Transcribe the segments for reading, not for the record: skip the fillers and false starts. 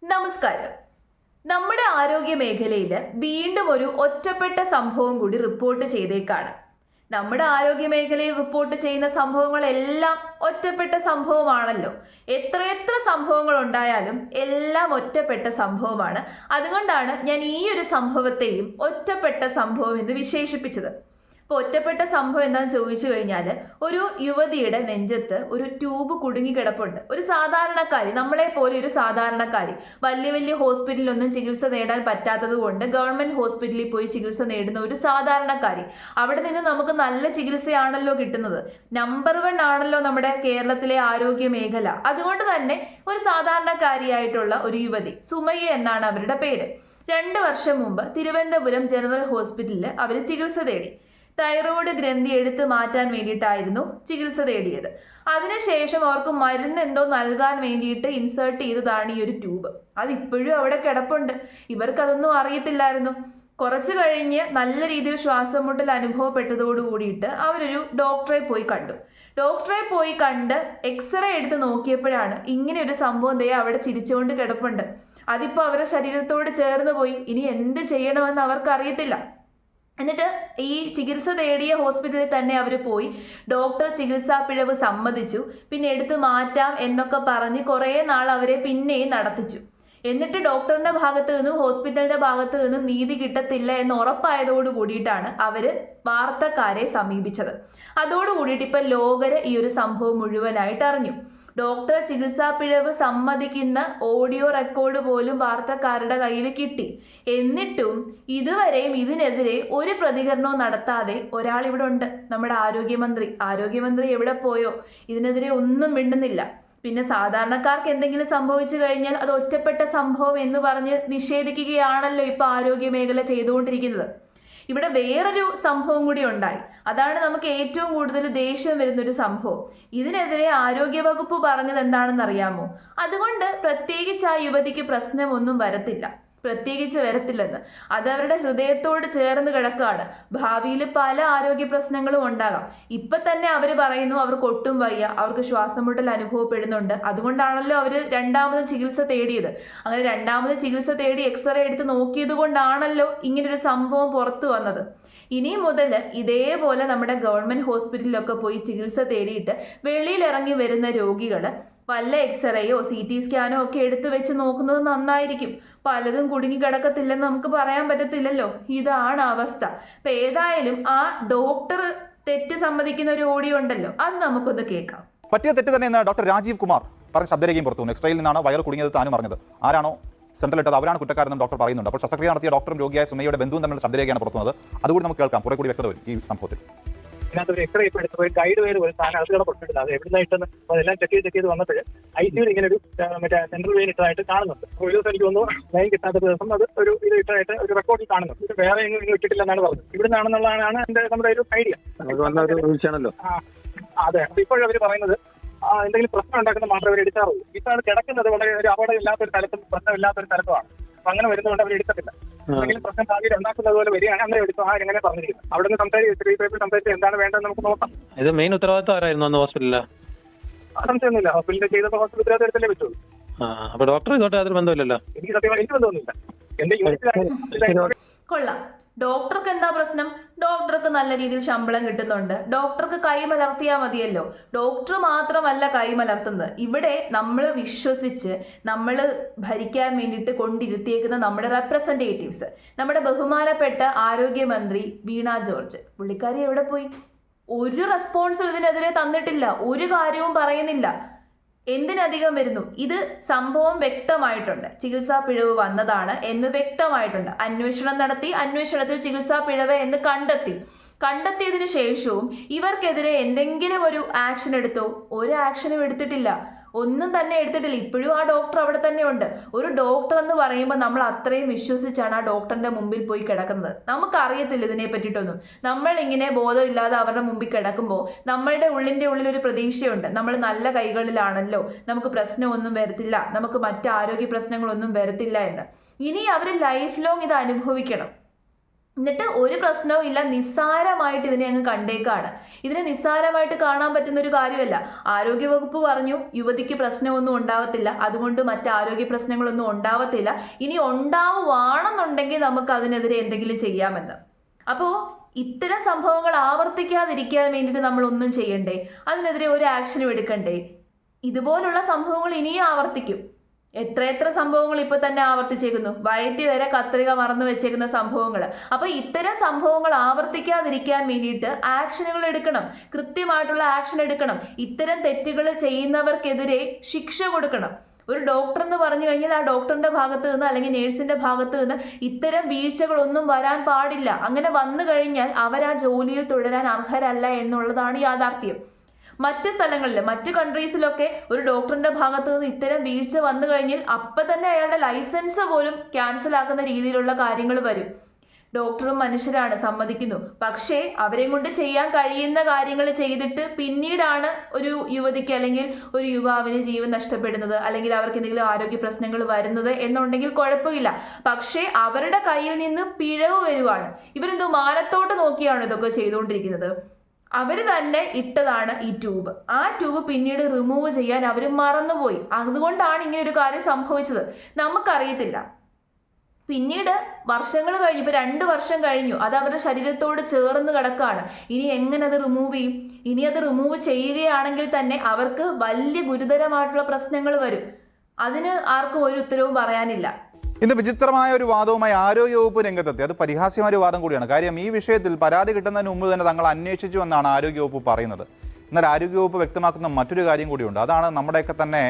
നമസ്കാരം. നമ്മുടെ ആരോഗ്യ മേഖലയിൽ വീണ്ടും ഒരു ഒറ്റപ്പെട്ട സംഭവം കൂടി റിപ്പോർട്ട് ചെയ്തേക്കാണ്. നമ്മുടെ ആരോഗ്യ മേഖലയിൽ റിപ്പോർട്ട് ചെയ്യുന്ന സംഭവങ്ങളെല്ലാം ഒറ്റപ്പെട്ട സംഭവമാണല്ലോ. എത്രയെത്ര സംഭവങ്ങൾ ഉണ്ടായാലും എല്ലാം ഒറ്റപ്പെട്ട സംഭവമാണ്. അതുകൊണ്ടാണ് ഞാൻ ഈ ഒരു സംഭവത്തെയും ഒറ്റപ്പെട്ട സംഭവം എന്ന് വിശേഷിപ്പിച്ചത്. ഇപ്പോൾ ഒറ്റപ്പെട്ട സംഭവം എന്താണെന്ന് ചോദിച്ചു കഴിഞ്ഞാൽ, ഒരു യുവതിയുടെ നെഞ്ചത്ത് ഒരു ട്യൂബ് കുടുങ്ങി കിടപ്പുണ്ട്. ഒരു സാധാരണക്കാരി, നമ്മളെ പോലെ ഒരു സാധാരണക്കാരി, വലിയ വലിയ ഹോസ്പിറ്റലിലൊന്നും ചികിത്സ നേടാൻ പറ്റാത്തത് കൊണ്ട് ഗവൺമെന്റ് ഹോസ്പിറ്റലിൽ പോയി ചികിത്സ നേടുന്ന ഒരു സാധാരണക്കാരി. അവിടെ നിന്ന് നമുക്ക് നല്ല ചികിത്സയാണല്ലോ കിട്ടുന്നത്. നമ്പർ 1 ആണല്ലോ നമ്മുടെ കേരളത്തിലെ ആരോഗ്യ മേഖല. അതുകൊണ്ട് തന്നെ ഒരു സാധാരണക്കാരിയായിട്ടുള്ള ഒരു യുവതി, സുമയ്യ എന്നാണ് അവരുടെ പേര്. 2 വർഷം മുമ്പ് തിരുവനന്തപുരം ജനറൽ ഹോസ്പിറ്റലിൽ അവർ ചികിത്സ തേടി. തൈറോയ്ഡ് ഗ്രന്ഥി എടുത്ത് മാറ്റാൻ വേണ്ടിയിട്ടായിരുന്നു ചികിത്സ തേടിയത്. അതിനുശേഷം അവർക്ക് മരുന്ന് എന്തോ നൽകാൻ വേണ്ടിയിട്ട് ഇൻസേർട്ട് ചെയ്തതാണ് ഈ ഒരു ട്യൂബ്. അതിപ്പോഴും അവിടെ കിടപ്പുണ്ട്. ഇവർക്കതൊന്നും അറിയത്തില്ലായിരുന്നു. കുറച്ച് കഴിഞ്ഞ് നല്ല രീതിയിൽ ശ്വാസം മുട്ടൽ അനുഭവപ്പെട്ടതോട് കൂടിയിട്ട് അവരൊരു ഡോക്ടറെ പോയി കണ്ടു. ഡോക്ടറെ പോയി കണ്ട് എക്സ്റേ എടുത്ത് നോക്കിയപ്പോഴാണ് ഇങ്ങനെ ഒരു സംഭവം അവിടെ ചിരിച്ചുകൊണ്ട് കിടപ്പുണ്ട്. അതിപ്പോൾ അവരുടെ ശരീരത്തോട് ചേർന്ന് പോയി. ഇനി എന്ത് ചെയ്യണമെന്ന് അവർക്ക് അറിയത്തില്ല. എന്നിട്ട് ഈ ചികിത്സ തേടിയ ഹോസ്പിറ്റലിൽ തന്നെ അവർ പോയി. ഡോക്ടർ ചികിത്സാ പിഴവ് സമ്മതിച്ചു. പിന്നെ എടുത്ത് മാറ്റാം എന്നൊക്കെ പറഞ്ഞ് കുറേ നാൾ അവരെ പിന്നെയും നടത്തിച്ചു. എന്നിട്ട് ഡോക്ടറിന്റെ ഭാഗത്ത് നിന്നും ഹോസ്പിറ്റലിന്റെ ഭാഗത്ത് നിന്നും നീതി കിട്ടത്തില്ല എന്ന് ഉറപ്പായതോട് കൂടിയിട്ടാണ് അവര് വാർത്തക്കാരെ സമീപിച്ചത്. അതോടുകൂടിയിട്ട് ഇപ്പൊ ലോകര് ഈ ഒരു സംഭവം മുഴുവനായിട്ട് അറിഞ്ഞു. ഡോക്ടർ ചികിത്സാ പിഴവ് സമ്മതിക്കുന്ന ഓഡിയോ റെക്കോർഡ് പോലും വാർത്തക്കാരുടെ കയ്യിൽ കിട്ടി. എന്നിട്ടും ഇതുവരെയും ഇതിനെതിരെ ഒരു പ്രതികരണവും നടത്താതെ ഒരാൾ ഇവിടെ ഉണ്ട്, നമ്മുടെ ആരോഗ്യമന്ത്രി. ആരോഗ്യമന്ത്രി എവിടെ പോയോ? ഇതിനെതിരെ ഒന്നും മിണ്ടുന്നില്ല. പിന്നെ സാധാരണക്കാർക്ക് എന്തെങ്കിലും സംഭവിച്ചു കഴിഞ്ഞാൽ അത് ഒറ്റപ്പെട്ട സംഭവം എന്ന് പറഞ്ഞ് നിഷേധിക്കുകയാണല്ലോ ഇപ്പൊ ആരോഗ്യ മേഖല ചെയ്തുകൊണ്ടിരിക്കുന്നത്. ഇവിടെ വേറൊരു സംഭവം കൂടി ഉണ്ടായി. അതാണ് നമുക്ക് ഏറ്റവും കൂടുതൽ ദേഷ്യം വരുന്നൊരു സംഭവം. ഇതിനെതിരെ ആരോഗ്യവകുപ്പ് പറഞ്ഞത് എന്താണെന്ന് അറിയാമോ? അതുകൊണ്ട് പ്രത്യേകിച്ച് ആ യുവതിക്ക് പ്രശ്നമൊന്നും വരത്തില്ലെന്ന്. അത് അവരുടെ ഹൃദയത്തോട് ചേർന്ന് കിടക്കുകയാണ്. ഭാവിയിൽ പല ആരോഗ്യ പ്രശ്നങ്ങളും ഉണ്ടാകാം. ഇപ്പൊ തന്നെ അവർ പറയുന്നു അവർക്ക് ഒട്ടും വയ്യ, അവർക്ക് ശ്വാസം മുട്ടൽ അനുഭവപ്പെടുന്നുണ്ട്. അതുകൊണ്ടാണല്ലോ അവർ രണ്ടാമത് ചികിത്സ തേടിയത്. അങ്ങനെ രണ്ടാമത് ചികിത്സ തേടി എക്സ്റേ എടുത്ത് നോക്കിയത് കൊണ്ടാണല്ലോ ഇങ്ങനൊരു സംഭവം പുറത്തു വന്നത്. ഇനി മുതൽ ഇതേപോലെ നമ്മുടെ ഗവൺമെന്റ് ഹോസ്പിറ്റലിലൊക്കെ പോയി ചികിത്സ തേടിയിട്ട് വെളിയിലിറങ്ങി വരുന്ന രോഗികൾ വല്ല എക്സ്റേയോ CT സ്കാനോ ഒക്കെ എടുത്തു വെച്ച് നോക്കുന്നത് നന്നായിരിക്കും. പലതും കുടുങ്ങി കിടക്കത്തില്ലെന്ന് നമുക്ക് പറയാൻ പറ്റത്തില്ലല്ലോ. ഇതാണ് അവസ്ഥ. അപ്പൊ ഏതായാലും ആ ഡോക്ടർ തെറ്റ് സമ്മതിക്കുന്ന ഒരു ഓഡിയോ ഉണ്ടല്ലോ, അത് നമുക്കൊന്ന് കേൾക്കാം. പറ്റിയ തെറ്റ് തന്നെ ഡോക്ടർ രാജീവ് കുമാർ പറഞ്ഞ ശബ്ദരേഖയും പുറത്തു വന്നു. എക്സ്റേയിൽ നിന്നാണ് വയർ കുടുങ്ങിയത് താനും പറഞ്ഞത്. ആരാണോ സെൻട്രൽ ഇട്ടത് അവരാണ് കുറ്റക്കാരെന്നും ഡോക്ടർ പറയുന്നുണ്ട്. അപ്പോൾ ശസ്ത്രക്രിയ നടത്തിയ ഡോക്ടറും രോഗിയായ സുമയ്യയുടെ ബന്ധുവും തമ്മിലുള്ള ശബ്ദരേഖയാണ് പുറത്തു വന്നത്. അതുകൂടി നമുക്ക് കേൾക്കാം. കുറെ കൂടി വ്യക്തത വരും ഈ സംഭവത്തിൽ. ഇതിനകത്ത് ഒരു എക്സ്റേ ഇപ്പോൾ എടുത്ത് പോയി ഗൈഡ് വയർ ഒരു സാധനം അതുകൂടെ കൊടുത്തിട്ടില്ല. അത് എവിടുന്നായിട്ടെന്ന് അതെല്ലാം ചെക്ക് ചെയ്ത് വന്നപ്പോൾ ICU ഇങ്ങനെ ഒരു മറ്റേ സെൻട്രൽ വെയിൻ ഇട്ടതായിട്ട് കാണുന്നുണ്ട്. ഒരു ദിവസം എനിക്ക് തോന്നുന്നു ലൈൻ കിട്ടാത്ത ദിവസം അത് ഒരു ഇത് ഇട്ടതായിട്ട് ഒരു റെക്കോർഡിൽ കാണുന്നുണ്ട്. ഇത് വേറെ എങ്ങും ഇട്ടിട്ടില്ലെന്നാണ് പറഞ്ഞത്. ഇവിടെ നിന്നാണെന്നുള്ളതാണ് നമ്മുടെ ഒരു ഐഡിയ. അതെ. അപ്പൊ ഇപ്പോഴും അവർ പറയുന്നത് എന്തെങ്കിലും പ്രശ്നം ഉണ്ടാക്കുന്നത് മാത്രമേ അവർ എടുക്കാറുള്ളൂ. ഇതാണ് കിടക്കുന്നത് വളരെ ഒരു അപകടം ഇല്ലാത്തൊരു സ്ഥലത്തും പ്രശ്നമില്ലാത്തൊരു സ്ഥലത്തുമാണ്. അപ്പൊ അങ്ങനെ വരുന്നതുകൊണ്ട് അവർ എടുക്കത്തില്ല. എന്തെങ്കിലും പ്രശ്നം ഭാവിയിൽ ഉണ്ടാക്കുന്നത് പോലെ വരികയാണ് അങ്ങനെ എടുത്തു. എങ്ങനെ പറഞ്ഞിരിക്കുന്നത് അവിടെ നിന്ന് സംസാരിച്ച് എന്താണ് വേണ്ടതെന്ന് നമുക്ക് നോക്കാം. ഇത് മെയിൻ ഉത്തരവാദിത്വം ആരായിരുന്നു ഹോസ്പിറ്റലില്? സംശയമൊന്നുമില്ല. ഹോസ്പിറ്റലിൽ ചെയ്തപ്പോൾ ഹോസ്പിറ്റൽ ഉത്തരവാദിത്തത്തിലേ പറ്റുള്ളൂ. അപ്പൊ ഡോക്ടർ ഇതോട്ട് യാതൊരു ബന്ധമില്ലല്ലോ. എനിക്ക് സത്യമായി എനിക്ക് ബന്ധമൊന്നുമില്ല. എന്റെ യൂണിറ്റ് കൊള്ളാം. ഡോക്ടർക്ക് എന്താ പ്രശ്നം? ഡോക്ടർക്ക് നല്ല രീതിയിൽ ശമ്പളം കിട്ടുന്നുണ്ട്. ഡോക്ടർക്ക് കൈമലർത്തിയാൽ മതിയല്ലോ. ഡോക്ടർ മാത്രമല്ല കൈമലർത്തുന്നത്. ഇവിടെ നമ്മൾ വിശ്വസിച്ച് നമ്മൾ ഭരിക്കാൻ വേണ്ടിയിട്ട് കൊണ്ടിരുത്തിയേക്കുന്ന നമ്മുടെ റെപ്രസെൻറ്റേറ്റീവ്സ്, നമ്മുടെ ബഹുമാനപ്പെട്ട ആരോഗ്യമന്ത്രി വീണ ജോർജ്, പുള്ളിക്കാരി എവിടെ പോയി? ഒരു റെസ്പോൺസും ഇതിനെതിരെ തന്നിട്ടില്ല. ഒരു കാര്യവും പറയുന്നില്ല. എന്തിനധികം വരുന്നു? ഇത് സംഭവം വ്യക്തമായിട്ടുണ്ട്. ചികിത്സാ പിഴവ് വന്നതാണ് എന്ന് വ്യക്തമായിട്ടുണ്ട്. അന്വേഷണം നടത്തി. അന്വേഷണത്തിൽ ചികിത്സാ പിഴവ് എന്ന് കണ്ടെത്തിയതിനു ശേഷവും ഇവർക്കെതിരെ എന്തെങ്കിലും ഒരു ആക്ഷൻ എടുത്തോ? ഒരു ആക്ഷനും എടുത്തിട്ടില്ല. ഒന്നും തന്നെ എടുത്തിട്ടില്ല. ഇപ്പോഴും ആ ഡോക്ടർ അവിടെ തന്നെ ഉണ്ട്. ഒരു ഡോക്ടർ എന്ന് പറയുമ്പോൾ നമ്മൾ അത്രയും വിശ്വസിച്ചാണ് ആ ഡോക്ടറിന്റെ മുമ്പിൽ പോയി കിടക്കുന്നത്. നമുക്കറിയത്തില്ല ഇതിനെ പറ്റിയിട്ടൊന്നും. നമ്മൾ ഇങ്ങനെ ബോധമില്ലാതെ അവരുടെ മുമ്പിൽ കിടക്കുമ്പോൾ നമ്മളുടെ ഉള്ളിൽ ഒരു പ്രതീക്ഷയുണ്ട്. നമ്മൾ നല്ല കൈകളിലാണല്ലോ, നമുക്ക് പ്രശ്നമൊന്നും വരത്തില്ല, നമുക്ക് മറ്റ് ആരോഗ്യ പ്രശ്നങ്ങളൊന്നും വരത്തില്ല എന്ന്. ഇനി അവർ ലൈഫ് ലോങ് ഇത് അനുഭവിക്കണം. എന്നിട്ട് ഒരു പ്രശ്നവും ഇല്ല, നിസ്സാരമായിട്ട് ഇതിനെ അങ്ങ് കണ്ടേക്കാണ്. ഇതിനെ നിസ്സാരമായിട്ട് കാണാൻ പറ്റുന്ന ഒരു കാര്യമല്ല. ആരോഗ്യവകുപ്പ് പറഞ്ഞു യുവതിക്ക് പ്രശ്നമൊന്നും ഉണ്ടാവത്തില്ല, അതുകൊണ്ട് മറ്റ് ആരോഗ്യ പ്രശ്നങ്ങളൊന്നും ഉണ്ടാവത്തില്ല, ഇനി ഉണ്ടാവുകയാണെന്നുണ്ടെങ്കിൽ നമുക്ക് അതിനെതിരെ എന്തെങ്കിലും ചെയ്യാമെന്ന്. അപ്പോൾ ഇത്തരം സംഭവങ്ങൾ ആവർത്തിക്കാതിരിക്കാൻ വേണ്ടിയിട്ട് നമ്മൾ ഒന്നും ചെയ്യണ്ടേ? അതിനെതിരെ ഒരു ആക്ഷനും എടുക്കണ്ടേ? ഇതുപോലുള്ള സംഭവങ്ങൾ ഇനിയും ആവർത്തിക്കും. എത്ര സംഭവങ്ങൾ ഇപ്പൊ തന്നെ ആവർത്തിച്ചേക്കുന്നു. വയറ്റി വരെ കത്രിക മറന്നു വെച്ചേക്കുന്ന സംഭവങ്ങൾ. അപ്പൊ ഇത്തരം സംഭവങ്ങൾ ആവർത്തിക്കാതിരിക്കാൻ വേണ്ടിയിട്ട് ആക്ഷനുകൾ എടുക്കണം, കൃത്യമായിട്ടുള്ള ആക്ഷൻ എടുക്കണം. ഇത്തരം തെറ്റുകൾ ചെയ്യുന്നവർക്കെതിരെ ശിക്ഷ കൊടുക്കണം. ഒരു ഡോക്ടർ എന്ന് പറഞ്ഞു കഴിഞ്ഞാൽ ആ ഡോക്ടറിന്റെ ഭാഗത്ത് നിന്ന് അല്ലെങ്കിൽ നേഴ്സിന്റെ ഭാഗത്ത് നിന്ന് ഇത്തരം വീഴ്ചകളൊന്നും വരാൻ പാടില്ല. അങ്ങനെ വന്നു കഴിഞ്ഞാൽ അവർ ആ ജോലിയിൽ തുടരാൻ അർഹരല്ല എന്നുള്ളതാണ് യാഥാർത്ഥ്യം. മറ്റ് സ്ഥലങ്ങളിൽ, മറ്റ് കൺട്രീസിലൊക്കെ ഒരു ഡോക്ടറിന്റെ ഭാഗത്ത് നിന്ന് ഇത്തരം വീഴ്ച വന്നു കഴിഞ്ഞാൽ അപ്പം തന്നെ അയാളുടെ ലൈസൻസ് പോലും ക്യാൻസൽ ആക്കുന്ന രീതിയിലുള്ള കാര്യങ്ങൾ വരും. ഡോക്ടറും മനുഷ്യരാണ്, സമ്മതിക്കുന്നു. പക്ഷേ അവരെ കൊണ്ട് ചെയ്യാൻ കഴിയുന്ന കാര്യങ്ങൾ ചെയ്തിട്ട് പിന്നീടാണ് ഒരു യുവതിക്ക് അല്ലെങ്കിൽ ഒരു യുവാവിന് ജീവൻ നഷ്ടപ്പെടുന്നത്, അല്ലെങ്കിൽ അവർക്ക് എന്തെങ്കിലും ആരോഗ്യ പ്രശ്നങ്ങൾ വരുന്നത് എന്നുണ്ടെങ്കിൽ കുഴപ്പമില്ല. പക്ഷേ അവരുടെ കയ്യിൽ നിന്ന് പിഴവ് വരുവാണ്. ഇവരെന്തോ മാനത്തോട്ട് നോക്കിയാണ് ഇതൊക്കെ ചെയ്തുകൊണ്ടിരിക്കുന്നത്. അവർ തന്നെ ഇട്ടതാണ് ഈ ട്യൂബ്. ആ ട്യൂബ് പിന്നീട് റിമൂവ് ചെയ്യാൻ അവർ മറന്നുപോയി. അതുകൊണ്ടാണ് ഇങ്ങനെ ഒരു കാര്യം സംഭവിച്ചത്. നമുക്കറിയത്തില്ല. പിന്നീട് വർഷങ്ങൾ കഴിഞ്ഞു, ഇപ്പൊ 2 വർഷം കഴിഞ്ഞു, അത് അവരുടെ ശരീരത്തോട് ചേർന്ന് കിടക്കാണ്. ഇനി എങ്ങനെ അത് റിമൂവ് ചെയ്യും? ഇനി അത് റിമൂവ് ചെയ്യുകയാണെങ്കിൽ തന്നെ അവർക്ക് വലിയ ഗുരുതരമായിട്ടുള്ള പ്രശ്നങ്ങൾ വരും. അതിന് ആർക്കും ഒരു ഉത്തരവും പറയാനില്ല. ഇന്ന് വിചിത്രമായ ഒരു വാദവുമായി ആരോഗ്യവകുപ്പ് രംഗത്തെത്തി. അത് പരിഹാസ്യമായ ഒരു വാദം കൂടിയാണ്. കാര്യം ഈ വിഷയത്തിൽ പരാതി കിട്ടുന്നതിന് മുമ്പ് തന്നെ തങ്ങൾ അന്വേഷിച്ചു എന്നാണ് ആരോഗ്യവകുപ്പ് പറയുന്നത്. എന്നാൽ ആരോഗ്യവകുപ്പ് വ്യക്തമാക്കുന്ന മറ്റൊരു കാര്യം കൂടിയുണ്ട്. അതാണ് നമ്മുടെയൊക്കെ തന്നെ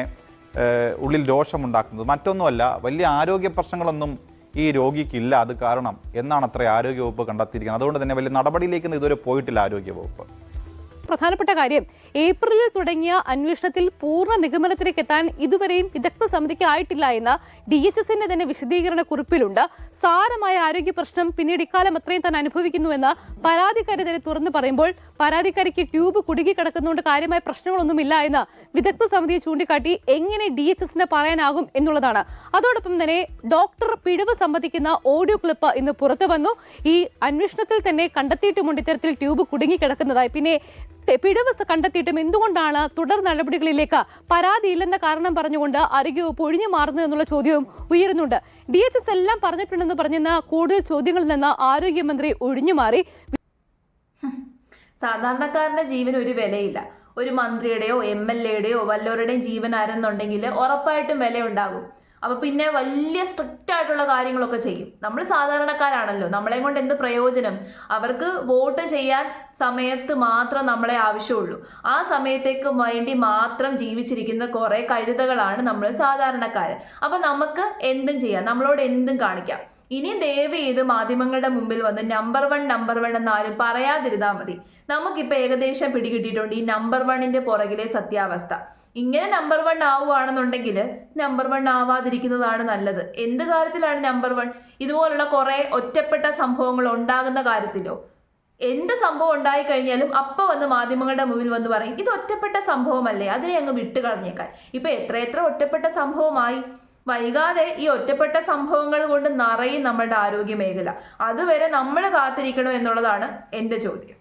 ഉള്ളിൽ രോഷമുണ്ടാക്കുന്നത്. മറ്റൊന്നുമല്ല, വലിയ ആരോഗ്യ പ്രശ്നങ്ങളൊന്നും ഈ രോഗിക്കില്ല അത് കാരണം എന്നാണ് അത്ര ആരോഗ്യവകുപ്പ് കണ്ടെത്തിയിരിക്കുന്നത്. അതുകൊണ്ട് തന്നെ വലിയ നടപടിയിലേക്കൊന്നും ഇതുവരെ പോയിട്ടില്ല ആരോഗ്യവകുപ്പ്. പ്രധാനപ്പെട്ട കാര്യം, ഏപ്രിലിൽ തുടങ്ങിയ അന്വേഷണത്തിൽ പൂർണ്ണ നിഗമനത്തിലേക്ക് എത്താൻ ഇതുവരെയും വിദഗ്ധ സമിതിക്ക് ആയിട്ടില്ല എന്ന് DHSന്റെ തന്നെ വിശദീകരണ കുറിപ്പിലുണ്ട്. സാരമായ ആരോഗ്യ പ്രശ്നം പിന്നീട് ഇക്കാലം അത്രയും താൻ അനുഭവിക്കുന്നുവെന്ന് പരാതിക്കാരി തന്നെ തുറന്നു പറയുമ്പോൾ പരാതിക്കാരിക്ക് ട്യൂബ് കുടുങ്ങി കിടക്കുന്നതുകൊണ്ട് കാര്യമായ പ്രശ്നങ്ങളൊന്നുമില്ല എന്ന് വിദഗ്ധ സമിതിയെ ചൂണ്ടിക്കാട്ടി എങ്ങനെ DHSന് പറയാനാകും എന്നുള്ളതാണ്. അതോടൊപ്പം തന്നെ ഡോക്ടർ പിഴവ് സംബന്ധിക്കുന്ന ഓഡിയോ ക്ലിപ്പ് ഇന്ന് പുറത്തു വന്നു. ഈ അന്വേഷണത്തിൽ തന്നെ കണ്ടെത്തിയിട്ടുമുണ്ട് ഇത്തരത്തിൽ ട്യൂബ് കുടുങ്ങി കിടക്കുന്നതായി. പിന്നെ പിഴവ് കണ്ടെത്തിയിട്ടും എന്തുകൊണ്ടാണ് തുടർ നടപടികളിലേക്ക് പരാതിയില്ലെന്ന കാരണം പറഞ്ഞുകൊണ്ട് ആരോഗ്യവകുപ്പ് ഒഴിഞ്ഞു മാറുന്നത് എന്നുള്ള ചോദ്യവും ഉയരുന്നുണ്ട്. DHS എല്ലാം പറഞ്ഞിട്ടുണ്ടെന്ന് പറഞ്ഞെന്ന കൂടുതൽ ചോദ്യങ്ങളിൽ നിന്ന് ആരോഗ്യമന്ത്രി ഒഴിഞ്ഞു മാറി. സാധാരണക്കാരന്റെ ജീവന് ഒരു വിലയില്ല. ഒരു മന്ത്രിയുടെയോ MLAയുടെയോ വല്ലവരുടെയും ജീവൻ ആരെന്നുണ്ടെങ്കിൽ ഉറപ്പായിട്ടും വിലയുണ്ടാകും. അപ്പോൾ പിന്നെ വലിയ സ്ട്രിക്റ്റ് ആയിട്ടുള്ള കാര്യങ്ങളൊക്കെ ചെയ്യും. നമ്മൾ സാധാരണക്കാരാണല്ലോ, നമ്മളെ കൊണ്ട് എന്ത് പ്രയോജനം? അവർക്ക് വോട്ട് ചെയ്യാൻ സമയത്ത് മാത്രം നമ്മളെ ആവശ്യമുള്ളൂ. ആ സമയത്തേക്ക് വേണ്ടി മാത്രം ജീവിച്ചിരിക്കുന്ന കുറേ കഴുതകളാണ് നമ്മൾ സാധാരണക്കാർ. അപ്പോൾ നമുക്ക് എന്തും ചെയ്യാം, നമ്മളോട് എന്തും കാണിക്കാം. ഇനി ദയവ് ചെയ്ത് മാധ്യമങ്ങളുടെ മുമ്പിൽ വന്ന് നമ്പർ വൺ എന്നാരും പറയാതിരുന്നാൽ മതി. നമുക്കിപ്പോൾ ഏകദേശം പിടികിട്ടിയിട്ടുണ്ട് ഈ നമ്പർ 1ന്റെ പുറകിലെ സത്യാവസ്ഥ. ഇങ്ങനെ നമ്പർ 1 ആവുകയാണെന്നുണ്ടെങ്കിൽ നമ്പർ 1 ആവാതിരിക്കുന്നതാണ് നല്ലത്. എന്ത് കാര്യത്തിലാണ് നമ്പർ 1? ഇതുപോലുള്ള കുറേ ഒറ്റപ്പെട്ട സംഭവങ്ങൾ ഉണ്ടാകുന്ന കാര്യത്തിലോ? എന്ത് സംഭവം ഉണ്ടായി കഴിഞ്ഞാലും അപ്പം വന്ന് മാധ്യമങ്ങളുടെ മുമ്പിൽ വന്ന് പറയും ഇത് ഒറ്റപ്പെട്ട സംഭവമല്ലേ, അതിനെ അങ്ങ് വിട്ടുകളഞ്ഞേക്കാൻ. ഇപ്പൊ എത്ര ഒറ്റപ്പെട്ട സംഭവമായി. വൈകാതെ ഈ ഒറ്റപ്പെട്ട സംഭവങ്ങൾ കൊണ്ട് നിറയും നമ്മുടെ ആരോഗ്യ മേഖല. അതുവരെ നമ്മൾ കാത്തിരിക്കണോ എന്നുള്ളതാണ് എൻ്റെ ചോദ്യം.